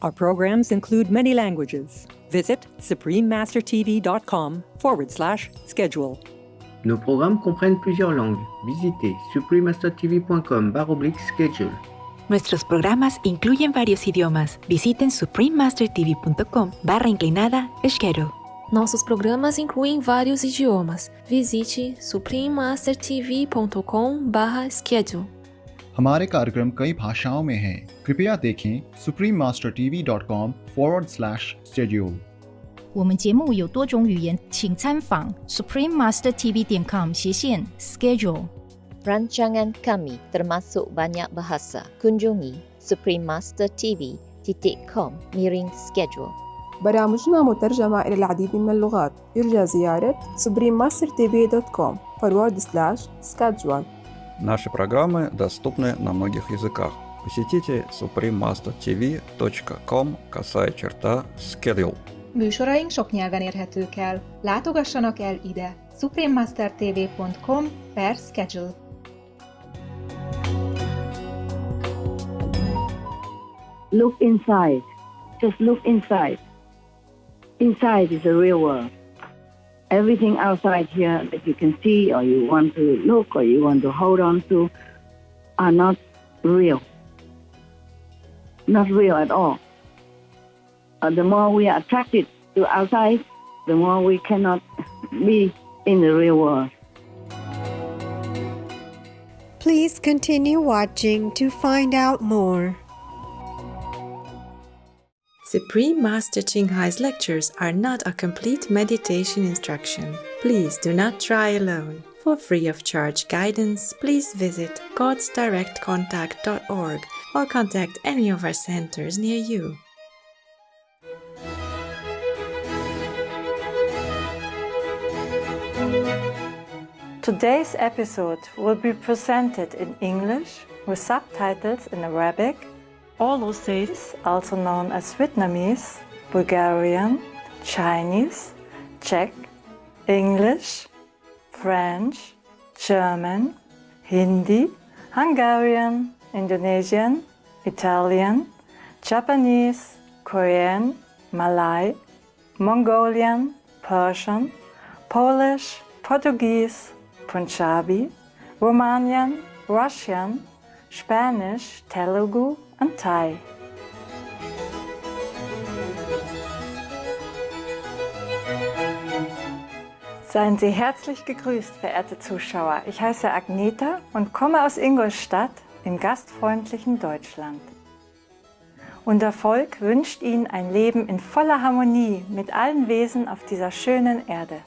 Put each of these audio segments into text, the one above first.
Our programs include many languages. Visit suprememastertv.com/schedule. Nos programmes comprennent plusieurs langues. Visitez suprememastertv.com/schedule. Nuestros programas incluyen varios idiomas. Visiten suprememastertv.com/schedule. Nossos programas incluem vários idiomas. Visite suprememastertv.com/schedule. हमारे कार्यक्रम कई भाषाओं में हैं। कृपया देखें suprememastertv.com/schedule。我们节目有多种语言，请参访 suprememastertv.com/schedule。 Rancangan kami termasuk banyak bahasa. Kunjungi suprememastertv.com/schedule. برامجنا مترجمة إلى العديد من اللغات. يرجى زيارة suprememastertv.com/schedule. Наши программы доступны на многих языках. Посетите suprememastertv.com/schedule. Műsoraink sok nyelven érhetők el. Látogassanak el ide suprememastertv.com/schedule. Look inside. Just look inside. Inside is the real world. Everything outside here that you can see or you want to look or you want to hold on to are not real. Not real at all. The more we are attracted to outside, the more we cannot be in the real world. Please continue watching to find out more. Supreme Master Ching Hai's lectures are not a complete meditation instruction. Please do not try alone. For free of charge guidance, please visit godsdirectcontact.org or contact any of our centers near you. Today's episode will be presented in English with subtitles in Arabic, Alsace, also known as Vietnamese, Bulgarian, Chinese, Czech, English, French, German, Hindi, Hungarian, Indonesian, Italian, Japanese, Korean, Malay, Mongolian, Persian, Polish, Portuguese, Punjabi, Romanian, Russian, Spanish, Telugu, and Thai. Seien Sie herzlich gegrüßt, verehrte Zuschauer. Ich heiße Agneta und komme aus Ingolstadt im gastfreundlichen Deutschland. Unser Volk wünscht Ihnen ein Leben in voller Harmonie mit allen Wesen auf dieser schönen Erde.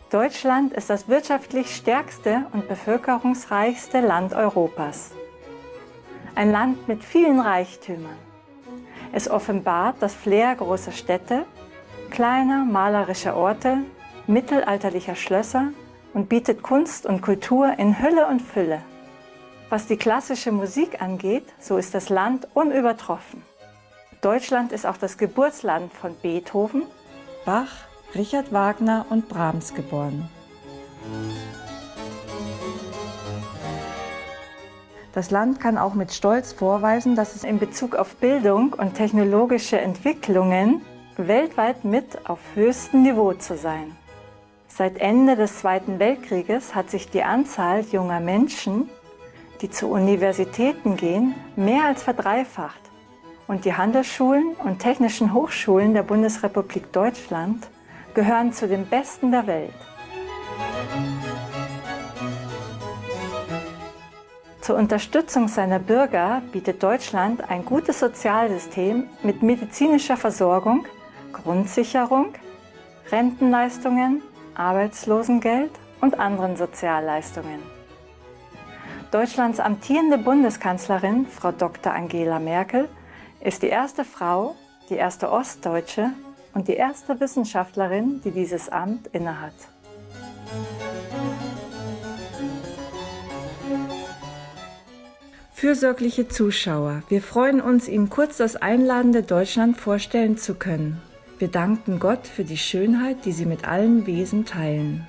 Deutschland ist das wirtschaftlich stärkste und bevölkerungsreichste Land Europas. Ein Land mit vielen Reichtümern. Es offenbart das Flair großer Städte, kleiner malerischer Orte, mittelalterlicher Schlösser und bietet Kunst und Kultur in Hülle und Fülle. Was die klassische Musik angeht, so ist das Land unübertroffen. Deutschland ist auch das Geburtsland von Beethoven, Bach, Richard Wagner und Brahms geboren. Das Land kann auch mit Stolz vorweisen, dass es in Bezug auf Bildung und technologische Entwicklungen weltweit mit auf höchstem Niveau zu sein. Seit Ende des Zweiten Weltkrieges hat sich die Anzahl junger Menschen, die zu Universitäten gehen, mehr als verdreifacht und die Handelsschulen und technischen Hochschulen der Bundesrepublik Deutschland gehören zu den besten der Welt. Zur Unterstützung seiner Bürger bietet Deutschland ein gutes Sozialsystem mit medizinischer Versorgung, Grundsicherung, Rentenleistungen, Arbeitslosengeld und anderen Sozialleistungen. Deutschlands amtierende Bundeskanzlerin, Frau Dr. Angela Merkel, ist die erste Frau, die erste Ostdeutsche und die erste Wissenschaftlerin, die dieses Amt innehat. Fürsorgliche Zuschauer, wir freuen uns, Ihnen kurz das einladende Deutschland vorstellen zu können. Wir danken Gott für die Schönheit, die Sie mit allen Wesen teilen.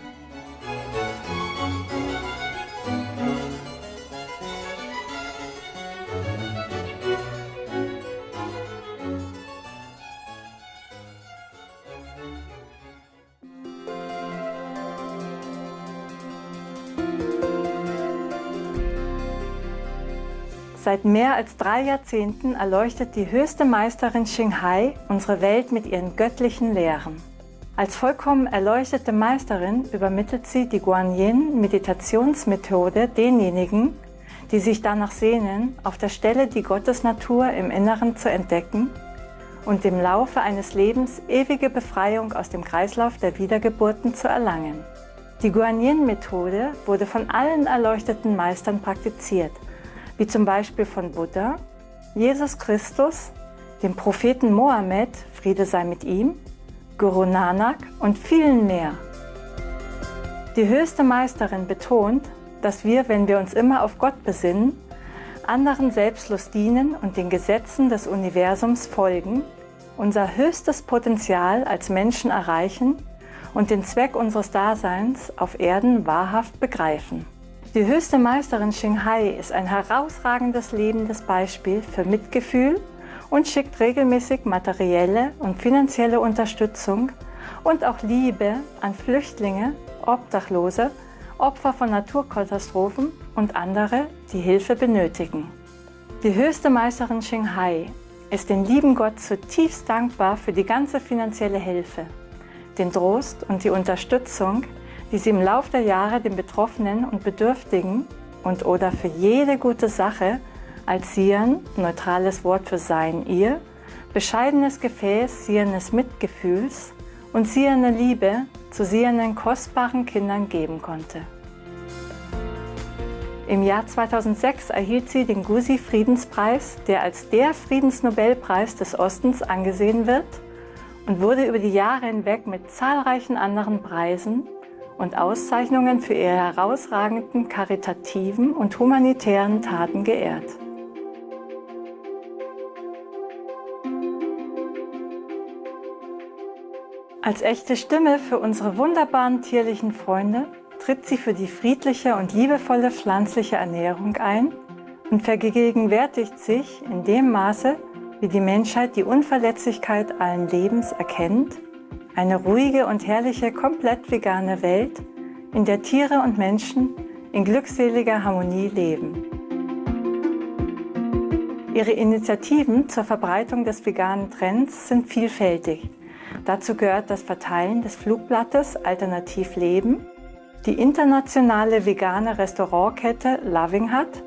Seit mehr als 3 Jahrzehnten erleuchtet die höchste Meisterin Xinghai unsere Welt mit ihren göttlichen Lehren. Als vollkommen erleuchtete Meisterin übermittelt sie die Guanyin-Meditationsmethode denjenigen, die sich danach sehnen, auf der Stelle die Gottesnatur im Inneren zu entdecken und im Laufe eines Lebens ewige Befreiung aus dem Kreislauf der Wiedergeburten zu erlangen. Die Guanyin-Methode wurde von allen erleuchteten Meistern praktiziert, wie zum Beispiel von Buddha, Jesus Christus, dem Propheten Mohammed, Friede sei mit ihm, Guru Nanak und vielen mehr. Die höchste Meisterin betont, dass wir, wenn wir uns immer auf Gott besinnen, anderen selbstlos dienen und den Gesetzen des Universums folgen, unser höchstes Potenzial als Menschen erreichen und den Zweck unseres Daseins auf Erden wahrhaft begreifen. Die höchste Meisterin Xinghai ist ein herausragendes lebendes Beispiel für Mitgefühl und schickt regelmäßig materielle und finanzielle Unterstützung und auch Liebe an Flüchtlinge, Obdachlose, Opfer von Naturkatastrophen und andere, die Hilfe benötigen. Die höchste Meisterin Xinghai ist dem lieben Gott zutiefst dankbar für die ganze finanzielle Hilfe, den Trost und die Unterstützung, die sie im Lauf der Jahre den Betroffenen und Bedürftigen und/oder für jede gute Sache als Sian, neutrales Wort für Sein, ihr, bescheidenes Gefäß siehenes Mitgefühls und siehende Liebe zu siehenden kostbaren Kindern geben konnte. Im Jahr 2006 erhielt sie den Gusi-Friedenspreis, der als der Friedensnobelpreis des Ostens angesehen wird und wurde über die Jahre hinweg mit zahlreichen anderen Preisen und Auszeichnungen für ihre herausragenden karitativen und humanitären Taten geehrt. Als echte Stimme für unsere wunderbaren tierlichen Freunde tritt sie für die friedliche und liebevolle pflanzliche Ernährung ein und vergegenwärtigt sich in dem Maße, wie die Menschheit die Unverletzlichkeit allen Lebens erkennt, eine ruhige und herrliche, komplett vegane Welt, in der Tiere und Menschen in glückseliger Harmonie leben. Ihre Initiativen zur Verbreitung des veganen Trends sind vielfältig. Dazu gehört das Verteilen des Flugblattes Alternativ Leben, die internationale vegane Restaurantkette Loving Hut,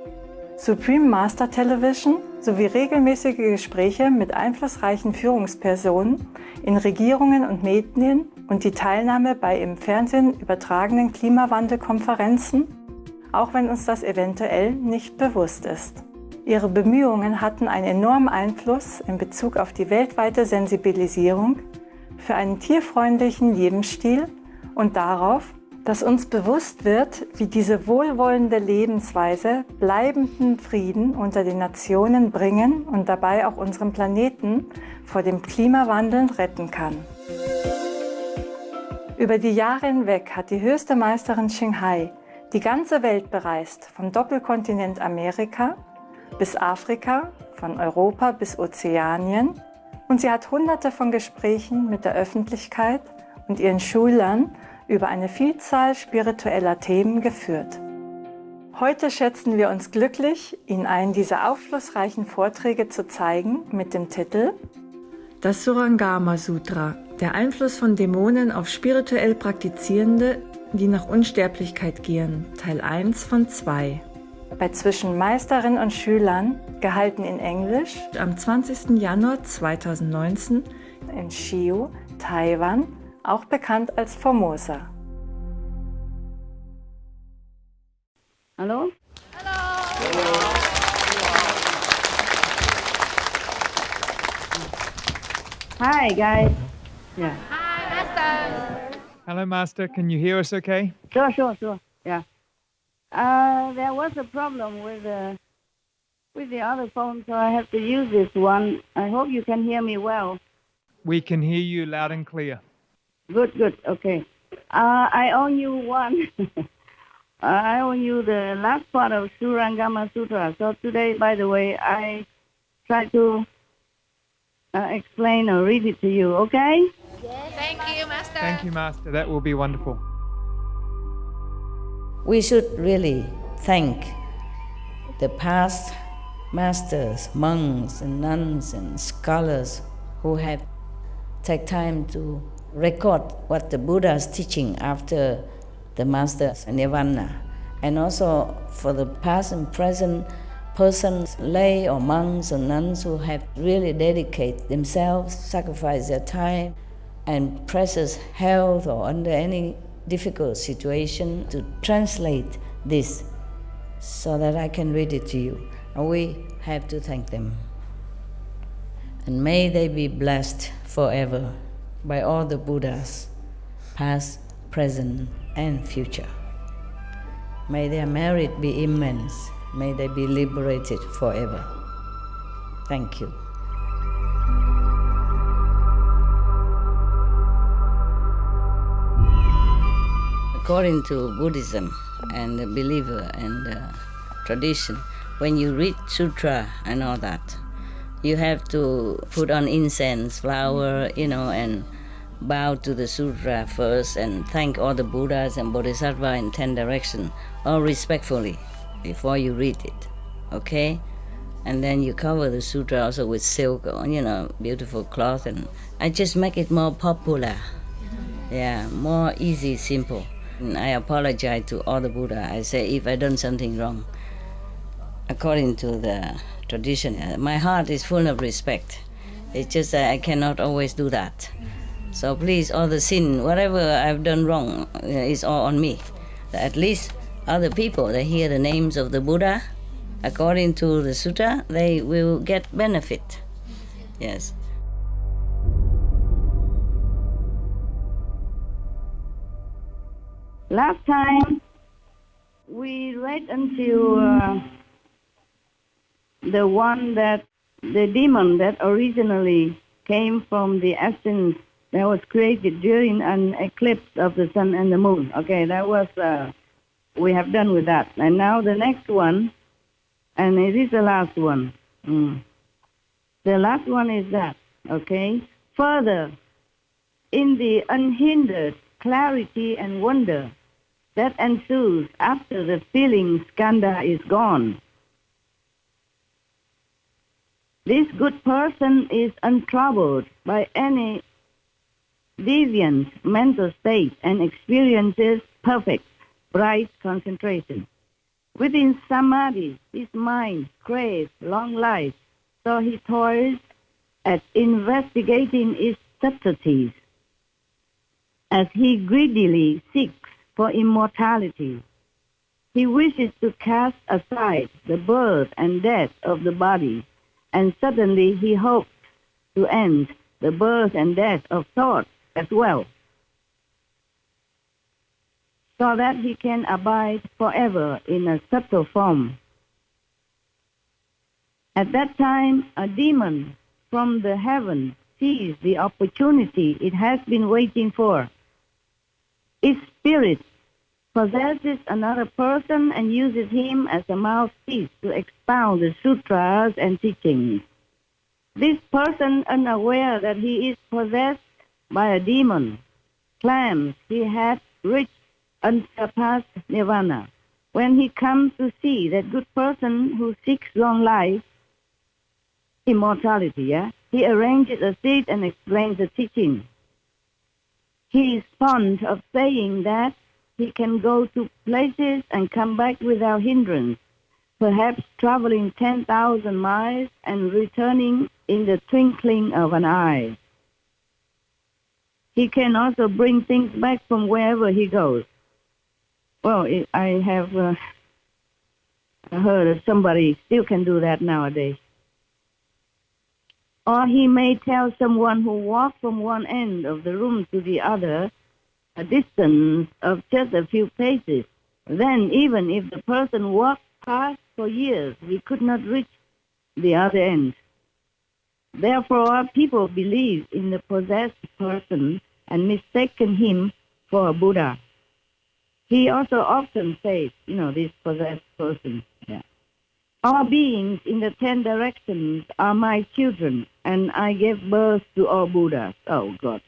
Supreme Master Television sowie regelmäßige Gespräche mit einflussreichen Führungspersonen in Regierungen und Medien und die Teilnahme bei im Fernsehen übertragenen Klimawandelkonferenzen, auch wenn uns das eventuell nicht bewusst ist. Ihre Bemühungen hatten einen enormen Einfluss in Bezug auf die weltweite Sensibilisierung für einen tierfreundlichen Lebensstil und darauf, dass uns bewusst wird, wie diese wohlwollende Lebensweise bleibenden Frieden unter den Nationen bringen und dabei auch unseren Planeten vor dem Klimawandel retten kann. Über die Jahre hinweg hat die höchste Meisterin Xinghai die ganze Welt bereist, vom Doppelkontinent Amerika bis Afrika, von Europa bis Ozeanien, und sie hat Hunderte von Gesprächen mit der Öffentlichkeit und ihren Schülern über eine Vielzahl spiritueller Themen geführt. Heute schätzen wir uns glücklich, Ihnen einen dieser aufschlussreichen Vorträge zu zeigen mit dem Titel Das Surangama Sutra, der Einfluss von Dämonen auf spirituell Praktizierende, die nach Unsterblichkeit gehen, Teil 1 von 2. Bei zwischen Meisterin und Schülern, gehalten in Englisch, am 20. Januar 2019 in Chiu, Taiwan, auch bekannt als Formosa. Hallo? Hallo! Hi, guys. Yeah. Hi, Master. Hello, Master. Can you hear us okay? Sure. Yeah. There was a problem with the other phone, so I have to use this one. I hope you can hear me well. We can hear you loud and clear. Good. Okay. I owe you one. I owe you the last part of Surangama Sutra. So today, by the way, I try to explain or read it to you, okay? Yes. Thank you, Master. Thank you, Master. That will be wonderful. We should really thank the past masters, monks and nuns and scholars who have take time to record what the Buddha is teaching after the master's nirvana. And also for the past and present persons, lay or monks or nuns who have really dedicated themselves, sacrificed their time and precious health or under any difficult situation to translate this so that I can read it to you. And we have to thank them. And may they be blessed forever by all the Buddhas, past, present, and future. May their merit be immense. May they be liberated forever. Thank you. According to Buddhism and the believer and the tradition, when you read sutra and all that, you have to put on incense, flower, and bow to the sutra first and thank all the Buddhas and Bodhisattvas in 10 directions, all respectfully, before you read it, okay? And then you cover the sutra also with silk or, beautiful cloth, and I just make it more popular. Yeah, more easy, simple. And I apologize to all the Buddha. I say if I done something wrong, according to the tradition, my heart is full of respect. It's just that I cannot always do that. So please, all the sin, whatever I've done wrong, is all on me. At least other people, they hear the names of the Buddha, according to the sutta, they will get benefit. Yes. Last time we read until the demon that originally came from the essence that was created during an eclipse of the sun and the moon. Okay, that was, we have done with that. And now the next one, and it is the last one. The last one is that, okay? Further, in the unhindered clarity and wonder that ensues after the feeling skandha is gone, this good person is untroubled by any deviant mental state and experiences perfect, bright concentration. Within samadhi, his mind craves long life, so he toils at investigating its subtleties. As he greedily seeks for immortality, he wishes to cast aside the birth and death of the body, and suddenly he hopes to end the birth and death of thought as well, so that he can abide forever in a subtle form. At that time, a demon from the heaven sees the opportunity it has been waiting for. Its spirit possesses another person and uses him as a mouthpiece to expound the sutras and teachings. This person, unaware that he is possessed by a demon, claims he has reached unsurpassed nirvana. When he comes to see that good person who seeks long life, immortality, he arranges a seat and explains the teaching. He is fond of saying that he can go to places and come back without hindrance, perhaps traveling 10,000 miles and returning in the twinkling of an eye. He can also bring things back from wherever he goes. Well, I have heard that somebody still can do that nowadays. Or he may tell someone who walks from one end of the room to the other, a distance of just a few paces. Then, even if the person walked past for years, he could not reach the other end. Therefore, people believe in the possessed person and mistaken him for a Buddha. He also often says, this possessed person. Yeah. All beings in the 10 directions are my children, and I gave birth to all Buddhas. Oh, God.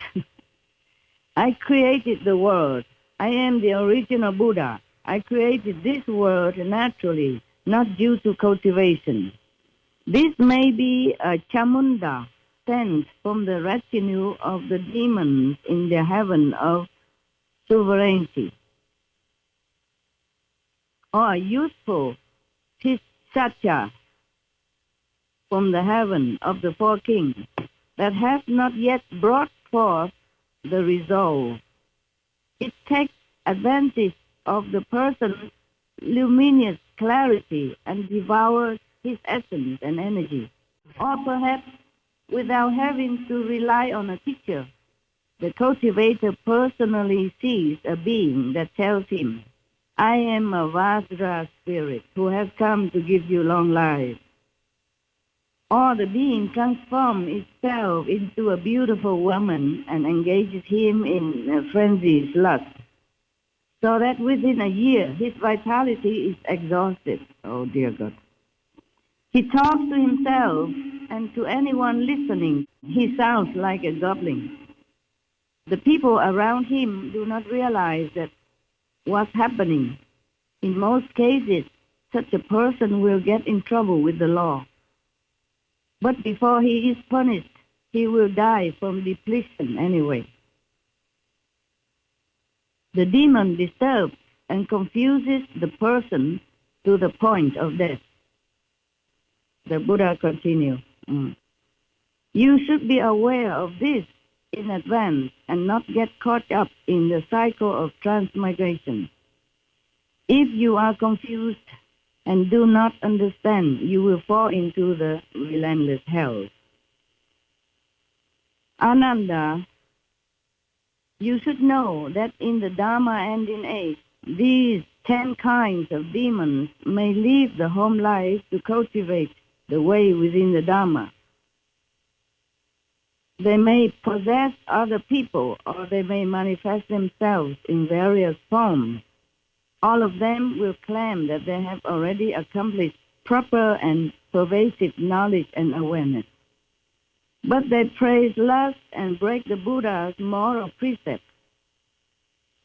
I created the world. I am the original Buddha. I created this world naturally, not due to cultivation. This may be a chamunda sent from the retinue of the demons in the heaven of sovereignty, or a useful Tishacha from the heaven of the four kings that has not yet brought forth the resolve. It takes advantage of the person's luminous clarity and devours his essence and energy. Or perhaps without having to rely on a teacher, the cultivator personally sees a being that tells him, I am a Vajra spirit who has come to give you long life. Or the being transforms itself into a beautiful woman and engages him in a frenzied lust, so that within a year his vitality is exhausted. Oh dear God. He talks to himself, and to anyone listening, he sounds like a goblin. The people around him do not realize that what's happening. In most cases, such a person will get in trouble with the law. But before he is punished, he will die from depletion anyway. The demon disturbs and confuses the person to the point of death. The Buddha continues, You should be aware of this in advance and not get caught up in the cycle of transmigration. If you are confused and do not understand, you will fall into the relentless hell. Ananda, you should know that in the Dharma ending age, these 10 kinds of demons may leave the home life to cultivate the way within the Dharma. They may possess other people, or they may manifest themselves in various forms. All of them will claim that they have already accomplished proper and pervasive knowledge and awareness. But they praise lust and break the Buddha's moral precepts.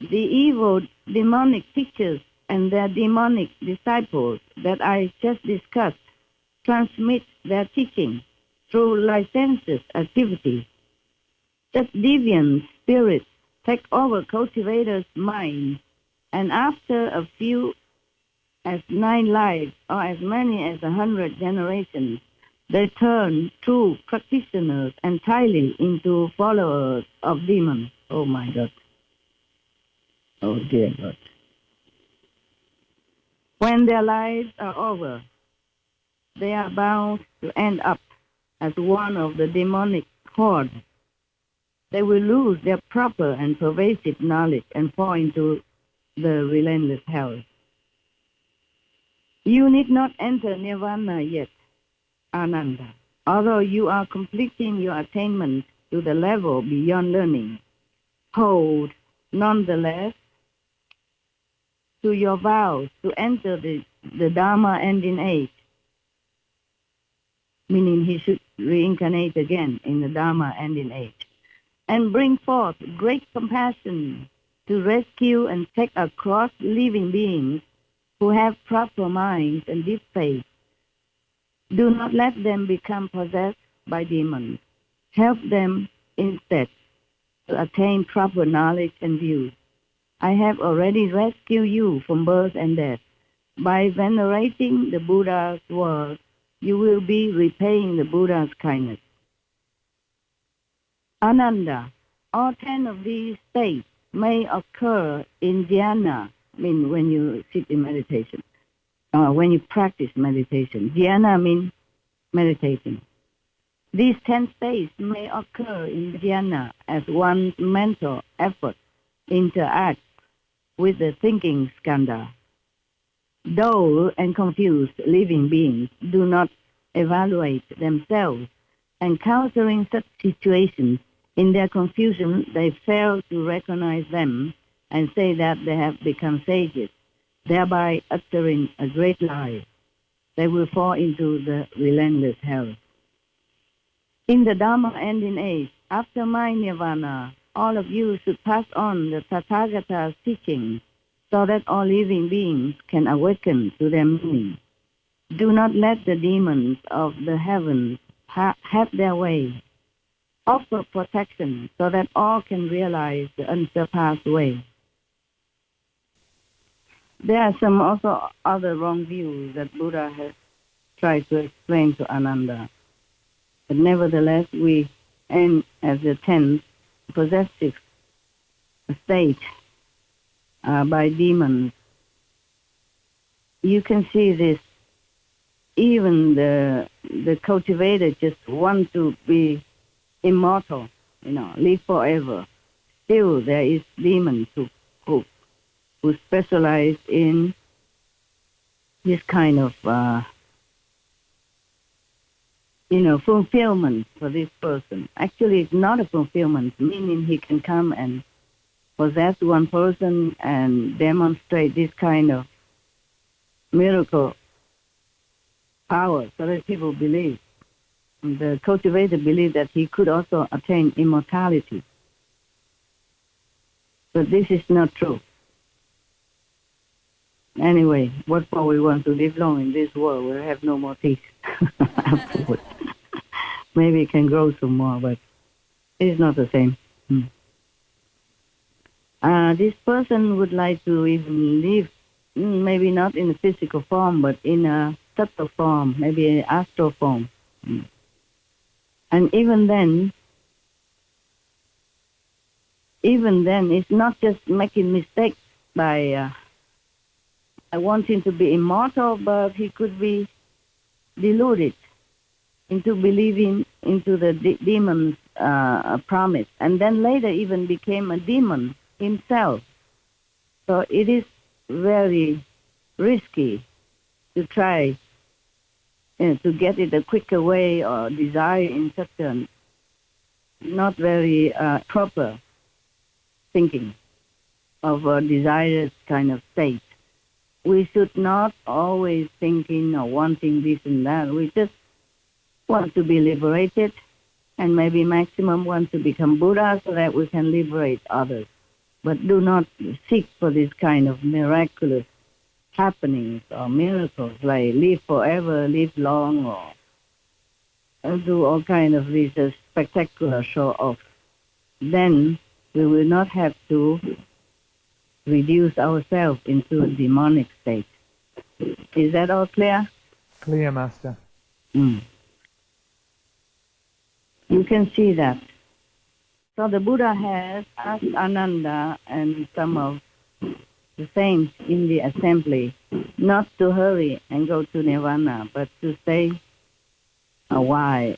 The evil demonic teachers and their demonic disciples that I just discussed transmit their teaching through licentious activities. Such deviant spirits take over cultivators' minds, and after a few, as 9 lives, or as many as 100 generations, they turn true practitioners entirely into followers of demons. Oh my God. Oh dear God. When their lives are over, they are bound to end up as one of the demonic horde. They will lose their proper and pervasive knowledge and fall into the relentless hell. You need not enter nirvana yet, Ananda, although you are completing your attainment to the level beyond learning. Hold, nonetheless, to your vows to enter the Dharma ending age, meaning he should reincarnate again in the Dharma ending age, and bring forth great compassion to rescue and take across living beings who have proper minds and deep faith. Do not let them become possessed by demons. Help them instead to attain proper knowledge and views. I have already rescued you from birth and death. By venerating the Buddha's words, you will be repaying the Buddha's kindness. Ananda, all 10 of these states may occur in dhyana, mean when you sit in meditation, when you practice meditation. Dhyana means meditating. These 10 states may occur in dhyana as one's mental effort interacts with the thinking skandha. Dull and confused living beings do not evaluate themselves, encountering such situations. In their confusion, they fail to recognize them and say that they have become sages, thereby uttering a great lie. They will fall into the relentless hell. In the Dharma ending age, after my nirvana, all of you should pass on the Tathagata's teaching so that all living beings can awaken to their meaning. Do not let the demons of the heavens have their way. Offer protection so that all can realize the unsurpassed way. There are some also other wrong views that Buddha has tried to explain to Ananda. But nevertheless, we end as the 10th possessive state by demons. You can see this. Even the cultivator just want to be immortal, live forever. Still, there is demons who specialize in this kind of, fulfillment for this person. Actually, it's not a fulfillment, meaning he can come and possess one person and demonstrate this kind of miracle power so that people believe. The cultivator believed that he could also attain immortality. But this is not true. Anyway, what for we want to live long in this world? We'll have no more teeth afterwards. Maybe it can grow some more, but it's not the same. This person would like to even live, maybe not in a physical form, but in a subtle form, maybe an astral form. And even then, it's not just making mistakes by wanting to be immortal, but he could be deluded into believing into the demon's promise, and then later even became a demon himself. So it is very risky to try to get it a quicker way or desire in such a not very proper thinking of a desired kind of state. We should not always thinking or wanting this and that. We just want to be liberated and maybe maximum want to become Buddha so that we can liberate others. But do not seek for this kind of miraculous happenings or miracles like live forever, live long, or do all kind of these spectacular show-offs. Then we will not have to reduce ourselves into a demonic state. Is that all clear? Clear, Master. You can see that. So the Buddha has asked Ananda and some of the saints in the assembly not to hurry and go to Nirvana, but to stay a while.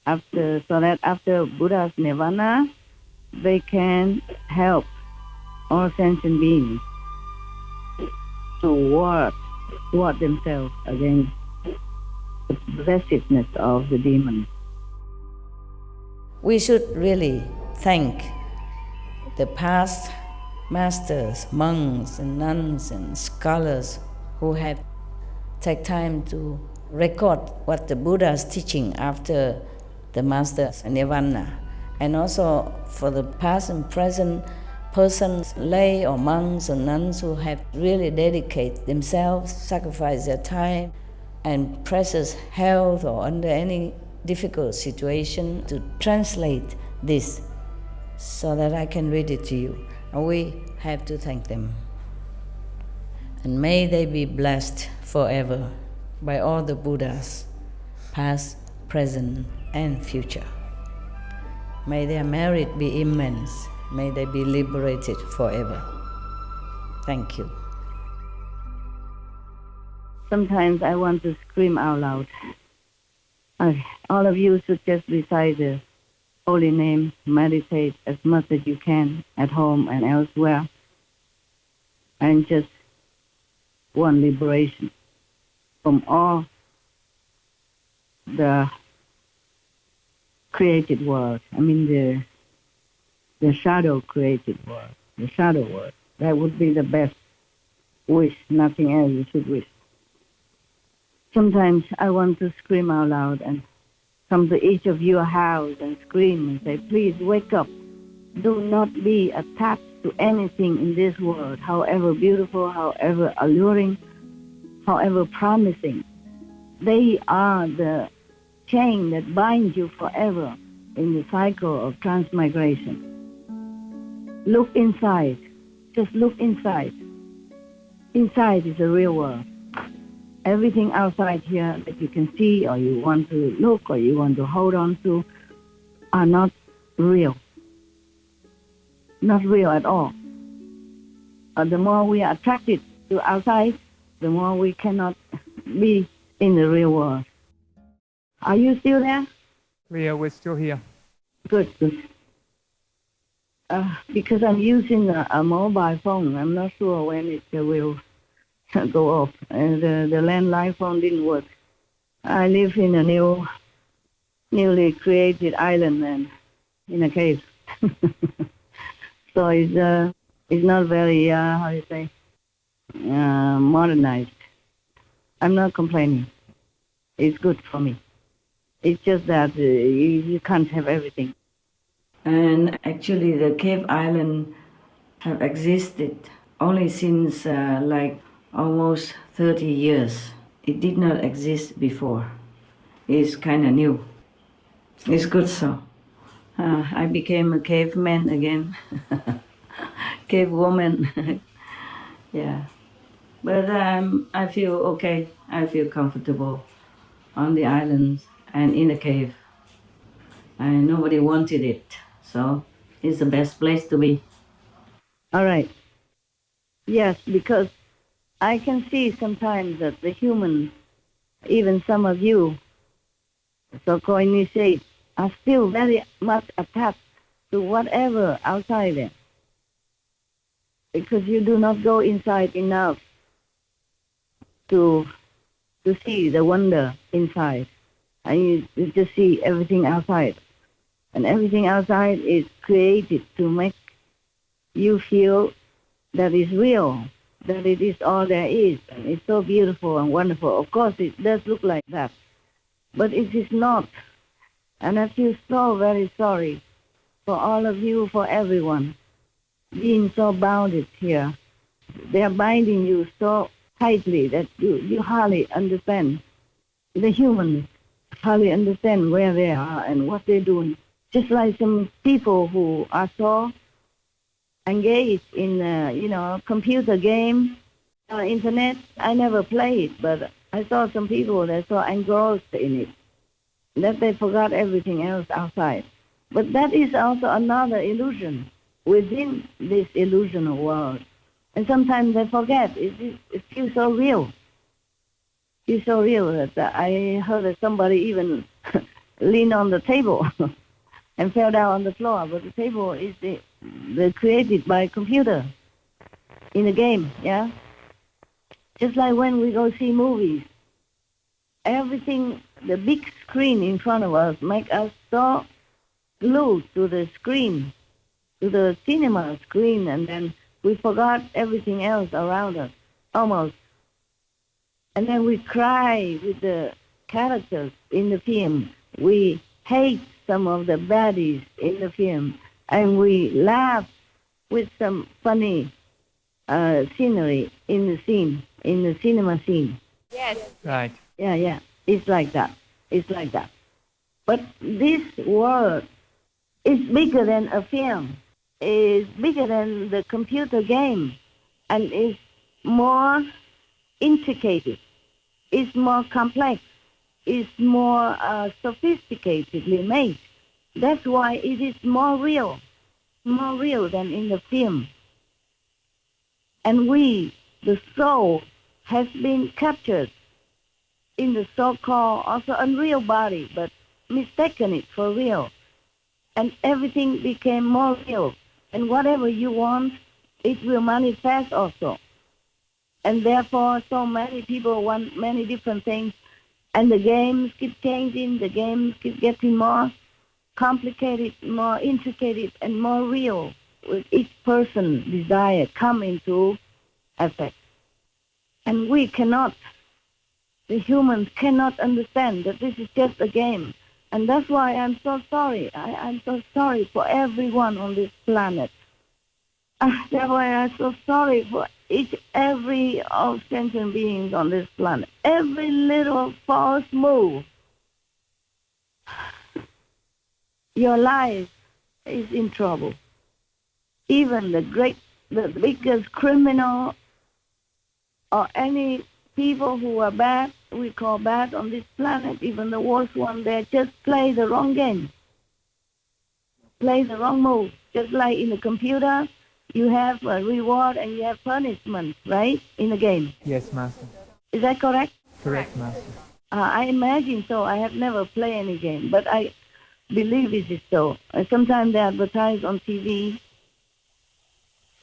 So that after Buddha's Nirvana, they can help all sentient beings to ward themselves against the possessiveness of the demons. We should really thank the past masters, monks and nuns and scholars who have taken time to record what the Buddha is teaching after the master's nirvana, and also for the past and present persons, lay or monks or nuns who have really dedicated themselves, sacrificed their time and precious health or under any difficult situation to translate this so that I can read it to you. And we have to thank them. And may they be blessed forever by all the Buddhas, past, present, and future. May their merit be immense. May they be liberated forever. Thank you. Sometimes I want to scream out loud. All of you should just recite the holy name, meditate as much as you can at home and elsewhere, and just want liberation from all the created world. I mean the shadow created world, the shadow world. That would be the best wish, nothing else you should wish. Sometimes I want to scream out loud and come to each of your house and scream and say, please wake up. Do not be attached to anything in this world, however beautiful, however alluring. however promising. They are the chain that binds you forever in the cycle of transmigration. Look inside. Just look inside. Inside is the real world. Everything outside here that you can see or you want to look or you want to hold on to are not real. Not real at all. The more we are attracted to outside, the more we cannot be in the real world. Are you still there? Yeah, we're still here. Good, good. Because I'm using a mobile phone, I'm not sure when it will go off. And the landline phone didn't work. I live in a newly created island and in a cave. So it's not very, how do you say, modernized. I'm not complaining. It's good for me. It's just that you can't have everything. And actually the cave island have existed only since like almost 30 years. It did not exist before. It's kind of new. It's good so. I became a caveman again. Cave woman. Yeah. But I feel okay. I feel comfortable on the island and in the cave. And nobody wanted it. So it's the best place to be. All right. Yes, because I can see sometimes that the humans, even some of you, so-called initiates, are still very much attached to whatever outside there. Because you do not go inside enough to see the wonder inside. And you just see everything outside. And everything outside is created to make you feel that it's real, that it is all there is. And it's so beautiful and wonderful. Of course, it does look like that. But it is not. And I feel so very sorry for all of you, for everyone, being so bounded here. They are binding you so tightly that you hardly understand. The humans hardly understand where they are and what they're doing. Just like some people who are so engaged in, computer game, internet. I never played, but I saw some people that are so engrossed in it that they forgot everything else outside. But that is also another illusion within this illusional world. And sometimes they forget. It feels so real. It's so real that I heard that somebody even leaned on the table and fell down on the floor. But the table is created by computer in a game, yeah? Just like when we go see movies. Everything, the big screen in front of us make us so glued to the screen, to the cinema screen, and then we forgot everything else around us, almost. And then we cry with the characters in the film. We hate some of the baddies in the film. And we laugh with some funny scenery in the scene, in the cinema scene. Yes. Right. Yeah. It's like that. It's like that. But this world is bigger than a film. It's bigger than the computer game. And it's more intricate. It's more complex. It's more sophisticatedly made. That's why it is more real than in the film. And we, the soul, has been captured in the so-called also unreal body, but mistaken it for real. And everything became more real. And whatever you want, it will manifest also. And therefore, so many people want many different things. And the games keep changing, the games keep getting more complicated, more intricate, and more real, with each person's desire come into effect. And we cannot, the humans cannot understand that this is just a game. And that's why I'm so sorry. I'm so sorry for everyone on this planet. That's why I'm so sorry for every of sentient beings on this planet. Every little false move, your life is in trouble. Even the biggest criminal or any people who are bad, we call bad on this planet, even the worst one, they just play the wrong game. Play the wrong move. Just like in the computer, you have a reward and you have punishment, right, in the game. Yes, Master. Is that correct? Correct, Master. I imagine so. I have never played any game, but I believe it is so. Sometimes they advertise on TV,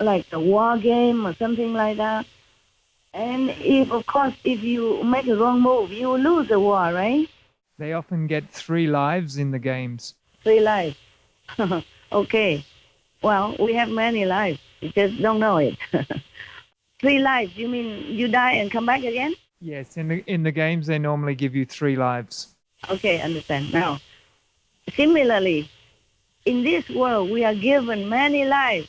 like a war game or something like that. And of course, if you make a wrong move, you lose the war, right? They often get 3 lives in the games. 3 lives. Okay. Well, we have many lives. You just don't know it. 3 lives. You mean you die and come back again? Yes, in the games they normally give you 3 lives. Okay, understand. Now, similarly, in this world we are given many lives.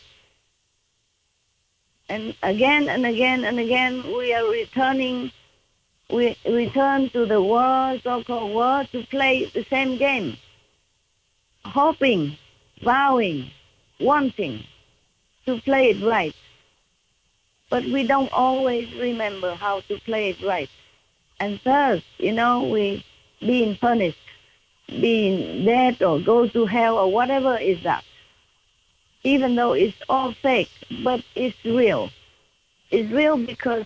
And again and again and again we are returning. We return to the world, so-called world, to play the same game. Hoping, vowing, wanting to play it right. But we don't always remember how to play it right. And thus, we being punished, being dead or go to hell or whatever is that. Even though it's all fake, but it's real. It's real because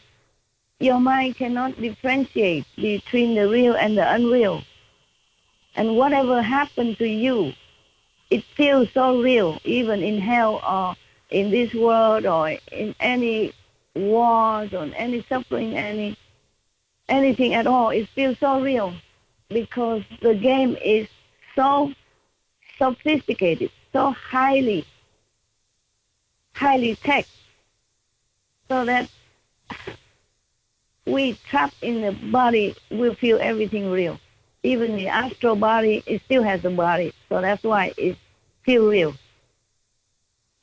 your mind cannot differentiate between the real and the unreal. And whatever happened to you, it feels so real, even in hell or in this world or in any wars or any suffering, anything at all. It feels so real because the game is so sophisticated, so highly tech, so that we trapped in the body will feel everything real. Even the astral body, it still has a body, so that's why it feels real.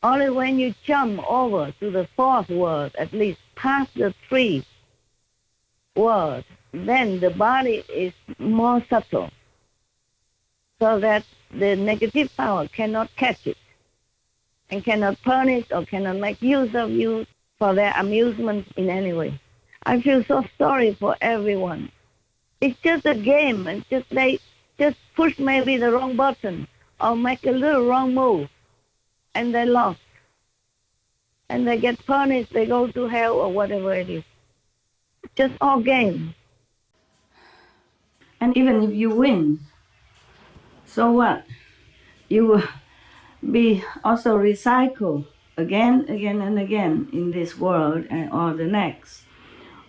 Only when you jump over to the 4th world, at least past the 3 worlds, then the body is more subtle, so that the negative power cannot catch it and cannot punish or cannot make use of you for their amusement in any way. I feel so sorry for everyone. It's just a game, and they just push maybe the wrong button or make a little wrong move, and they lost. And they get punished, they go to hell or whatever it is. Just all game. And even if you win, so what? You will be also recycled again and again in this world or the next,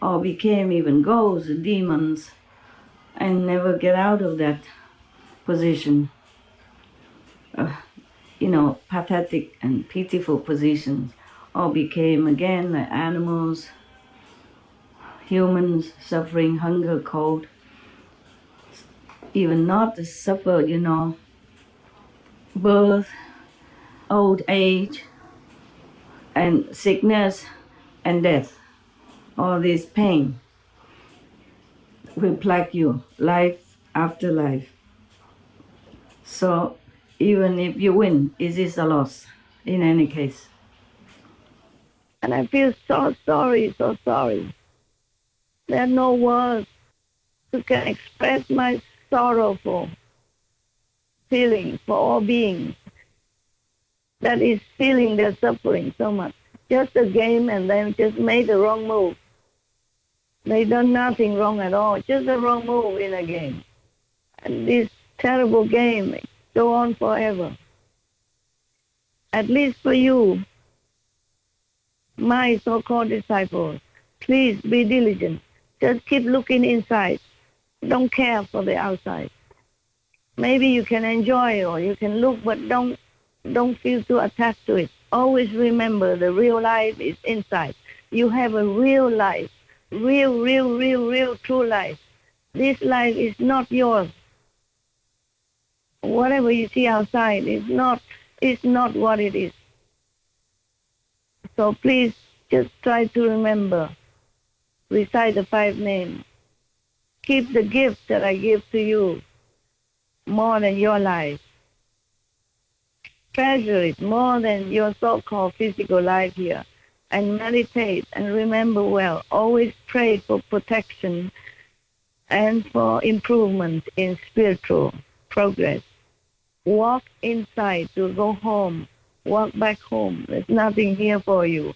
or became even ghosts, demons, and never get out of that position. Pathetic and pitiful positions, or became again like animals, humans suffering hunger, cold, even not to suffer, birth, old age, and sickness and death. All this pain will plague you life after life. So even if you win, it is a loss in any case. And I feel so sorry, so sorry. There are no words to can express my sorrowful feeling for all beings that is feeling their suffering so much. Just a game, and they just made the wrong move. They done nothing wrong at all, just a wrong move in a game. And this terrible game go on forever. At least for you, my so-called disciples, please be diligent. Just keep looking inside. Don't care for the outside. Maybe you can enjoy or you can look, but don't feel too attached to it. Always remember the real life is inside. You have a real life, real, true life. This life is not yours. Whatever you see outside is not what it is. So please just try to remember. Recite the 5 names. Keep the gift that I give to you more than your life. Treasure it more than your so-called physical life here. And meditate and remember well. Always pray for protection and for improvement in spiritual progress. Walk inside to go home. Walk back home. There's nothing here for you.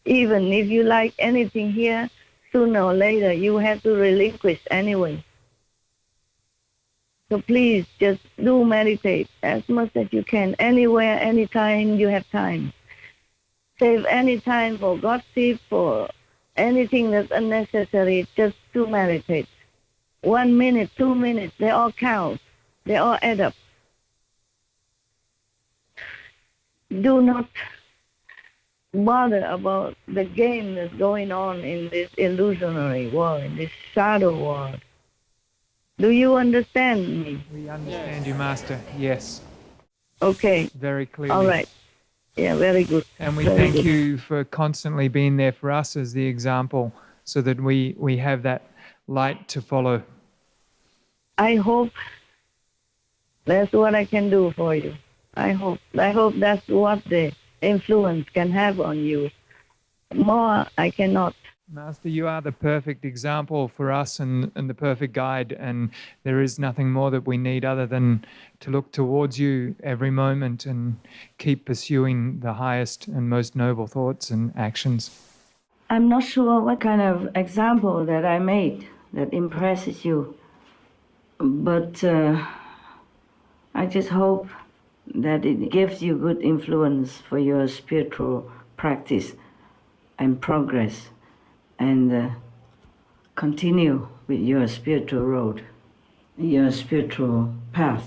Even if you like anything here, sooner or later you have to relinquish anyway. So please just do meditate as much as you can, anywhere, anytime you have time. Save any time for gossip, for anything that's unnecessary, just to meditate. 1 minute, 2 minutes, they all count. They all add up. Do not bother about the game that's going on in this illusionary world, in this shadow world. Do you understand me? We understand you, Master. Yes. Okay. Very clearly. All right. Yeah, very good. And we very thank good. you for constantly being there for us as the example so that we have that light to follow. I hope that's what I can do for you. I hope that's what the influence can have on you. More I cannot. Master, you are the perfect example for us and the perfect guide, and there is nothing more that we need other than to look towards you every moment and keep pursuing the highest and most noble thoughts and actions. I'm not sure what kind of example that I made that impresses you, but I just hope that it gives you good influence for your spiritual practice and progress, and continue with your spiritual road, your spiritual path,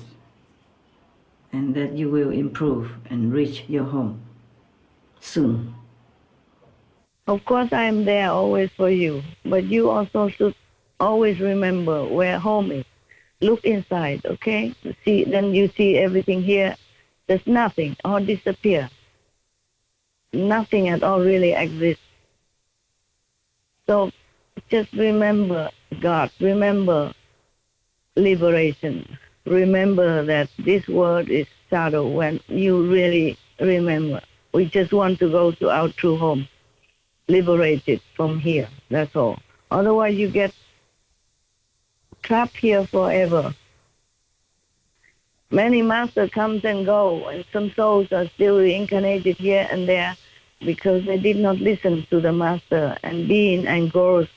and that you will improve and reach your home soon. Of course I am there always for you, but you also should always remember where home is. Look inside, okay? See, then you see everything here. There's nothing, all disappear. Nothing at all really exists. So just remember God, remember liberation. Remember that this world is shadow when you really remember. We just want to go to our true home, liberated from here, that's all. Otherwise you get trapped here forever. Many masters come and go, and some souls are still reincarnated here and there because they did not listen to the master and being engrossed,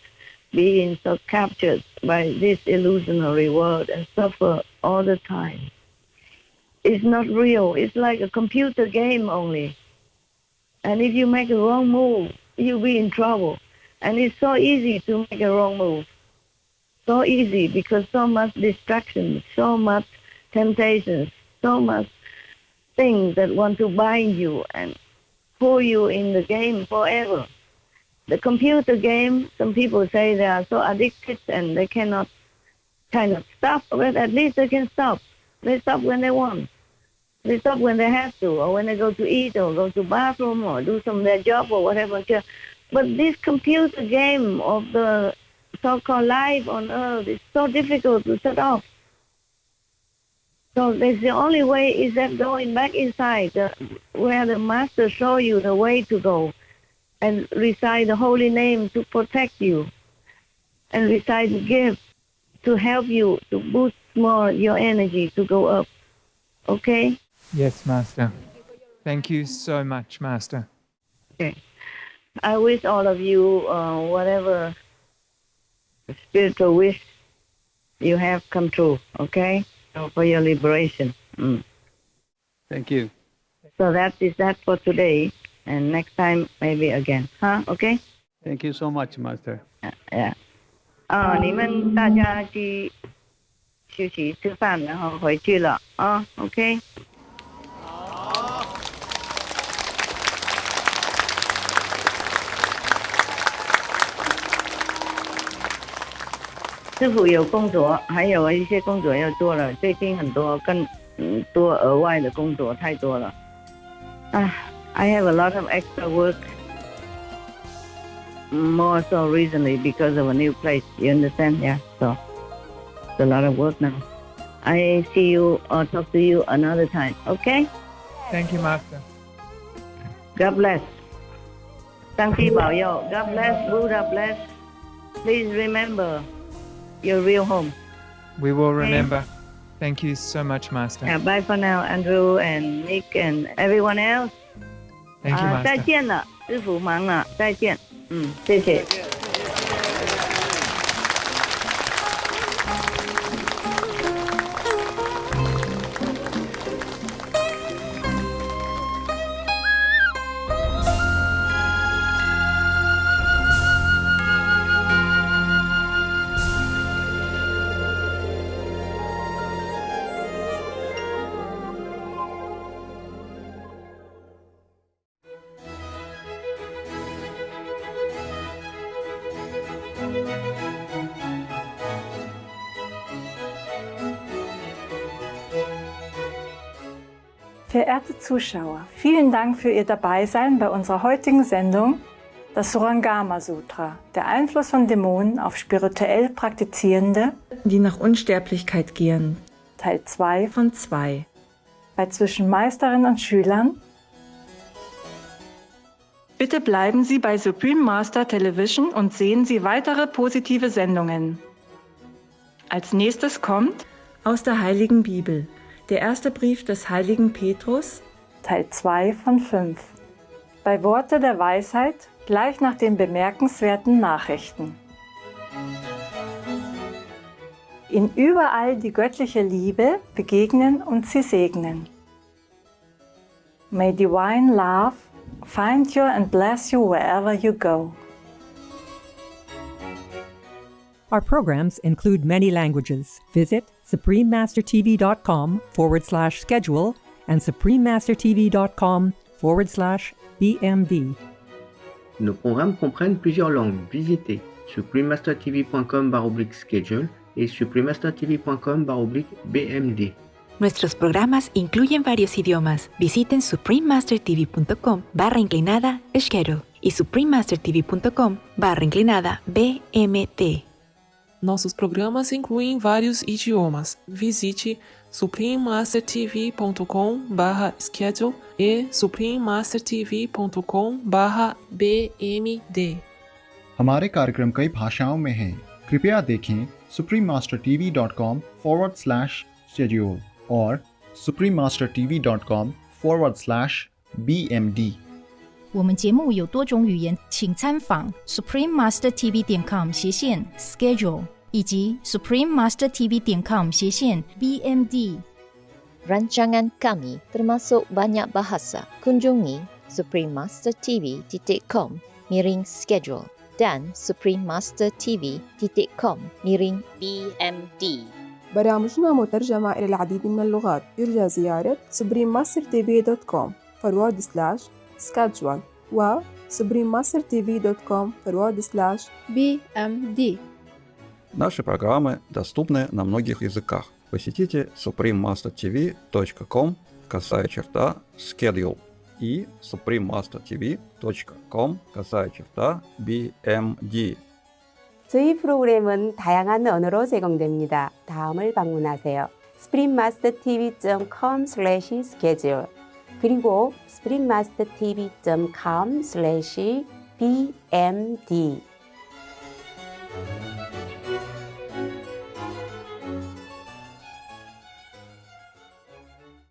being so captured by this illusionary world and suffer all the time. It's not real. It's like a computer game only. And if you make a wrong move, you'll be in trouble. And it's so easy to make a wrong move. So easy because so much distraction, so much temptations, so much things that want to bind you and pull you in the game forever. The computer game, some people say they are so addicted and they cannot kind of stop, but at least they can stop. They stop when they want. They stop when they have to, or when they go to eat or go to bathroom or do some of their job or whatever. But this computer game of the so-called life on earth is so difficult to shut off. So that's the only way is that going back inside where the master show you the way to go and recite the holy name to protect you and recite the gift to help you to boost more your energy to go up. Okay? Yes, Master. Thank you so much, Master. Okay. I wish all of you whatever spiritual wish you have come true, okay? For your liberation. Thank you. So that is that for today, and next time maybe again, huh? Okay? Thank you so much, Master. Yeah. 你们大家去休息吃饭，然后回去了啊 ，OK？ 师父有工作，还有一些工作要做了。最近很多更多额外的工作太多了。I have a lot of extra work. more so recently because of a new place. You understand? Yeah. So it's a lot of work now. I see you or talk to you another time. Okay? Thank you, Master. God bless. 上帝保佑. God bless. Buddha bless. Please remember your real home. We will remember. Thank you so much, Master. Yeah, bye for now, Andrew and Nick and everyone else. Thank you, Master. 再见了，师父忙了，再见。谢谢。Verehrte Zuschauer, vielen Dank für Ihr Dabeisein bei unserer heutigen Sendung, das Surangama Sutra, der Einfluss von Dämonen auf spirituell Praktizierende, die nach Unsterblichkeit gehen. Teil 2 von 2. Bei zwischen Meisterin und Schülern. Bitte bleiben Sie bei Supreme Master Television und sehen Sie weitere positive Sendungen. Als nächstes kommt aus der Heiligen Bibel. Der erste Brief des heiligen Petrus, Teil 2 von 5. Bei Worte der Weisheit gleich nach den bemerkenswerten Nachrichten. In überall die göttliche Liebe begegnen und sie segnen. May divine love find you and bless you wherever you go. Our programs include many languages. Visit suprememastertv.com/schedule and suprememastertv.com/BMD. Nos programmes comprennent plusieurs langues. Visitez suprememastertv.com/schedule et suprememastertv.com/BMD. Nuestros programas incluyen varios idiomas. Visiten suprememastertv.com/schedule y suprememastertv.com/BMD. Nossos programas incluem vários idiomas. Visite suprememastertv.com/schedule e suprememastertv.com/BMD. हमारे कार्यक्रम कई भाषाओं में हैं। कृपया देखें suprememastertv.com/schedule और suprememastertv.com/BMD。我们节目有多种语言，请参访 suprememastertv.com/schedule 以及 suprememastertv.com/BMD. Rancangan kami termasuk banyak bahasa. Kunjungi suprememastertv.com/schedule dan suprememastertv.com/BMD. برامجنا مترجمة إلى العديد من اللغات. يرجى زيارة suprememastertv.com/schedule و suprememastertv.com/BMD. Наши программы доступны на многих языках. Посетите suprememastertv.com/schedule и suprememastertv.com/BMD. 저희 프로그램은 다양한 언어로 제공됩니다. 다음을 방문하세요. suprememastertv.com/schedule 그리고 suprememastertv.com/BMD